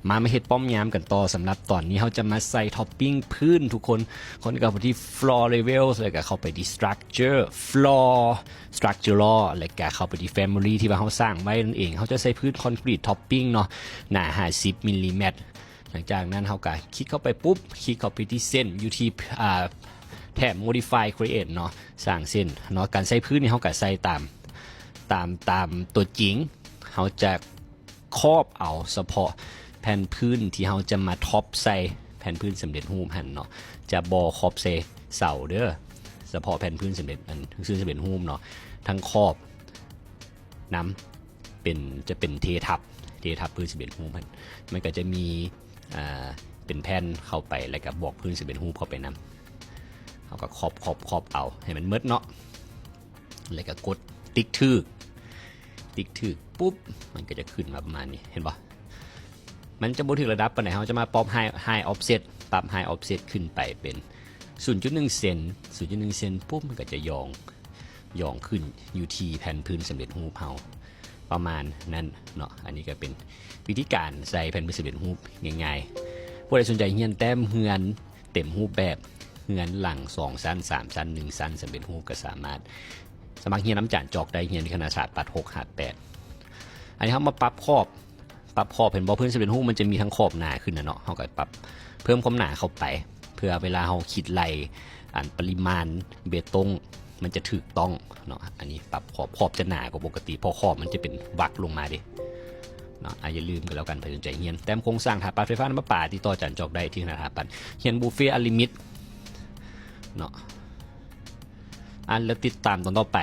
มาเฮ็ดป้อมยามกันต่อสำหรับตอนนี้เขาจะมาใส่ท็อปปิ้งพื้นทุกคนก็ไปที่ floor level แล้วก็เข้าไปที่ structure floor structural แล้วก็เข้าไปที่ family ที่ว่าเขาสร้างไว้นั่นเองเขาจะใส่พื้นคอนกรีตท็อปปิ้งเนาะหนา50มิลลิเมตรหลังจากนั้นเขาก็คลิกเข้าไปปุ๊บคลิกเข้าไปที่เส้นอยู่ที่แถบ modify create เนาะสร้างเส้นเนาะการใส่พื้นนี่เขาก็ใส่ตามตัวจริงเขาจะครอบเอาเฉพาะแผ่นพื้นที่เราจะมาท็อปใส่แผ่นพื้นสำเร็จรูปหันเนาะจะบอขอบใส่เสาเด้อเฉพาะแผ่นพื้นสำเร็จสำเร็จรูปเนาะทั้งขอบน้ำจะเป็นเททับพื้นสำเร็จรูปมันก็จะมีเป็นแผ่นเข้าไปแล้วก็บอกพื้นสำเร็จรูปเข้าไปนำเขาก็ขอบเอาให้มันมืดเนาะแล้วก็กดติ๊กถือปุ๊บมันก็จะขึ้นมาประมาณนี้เห็นปะมันจะบ่ถึงระดับปานไหนเขาจะมาปรับ high offset ปรับ high offset ขึ้นไปเป็น 0.1 เซน0.1 เซนปุ๊บมันก็จะยองขึ้นอยู่ที่แผ่นพื้นสำเร็จรูปเฮาประมาณนั้นเนาะอันนี้ก็เป็นวิธีการใส่แผ่นพื้นสำเร็จรูปง่ายๆผู้ใดสนใจเฮียนแต้มเฮือนเต็มรูปแบบเฮือนหลัง2ชั้น3ชั้น1ชั้นสำเร็จรูปก็สามารถสมัครเฮียนน้ำจานจอกได้เฮียนคณะศาสตร์ปัด6หัด8อันนี้เขามาปรับขอบเห็นบอพื้นสำเร็จรูปมันจะมีทั้งขอบหนาขึ้นนะเนาะเขาก็ปรับเพิ่มความหนาเข้าไปเพื่อเวลาเขาคิดไล่ปริมาณเบตงมันจะถูกต้องเนาะอันนี้ปรับขอบจะหนากว่าปกติเพราะขอบมันจะเป็นวักลงมาดิเนาะอย่าลืมกันแล้วกันเพื่อสนใจเฮียนแต้มโครงสร้างถาปัดไฟฟ้าน้ำป่าที่ต่อจานจอกได้ที่คณะถาปัดเฮียนบุฟเฟ่อลิมิตเนาะแล้วติดตามตอนต่อไป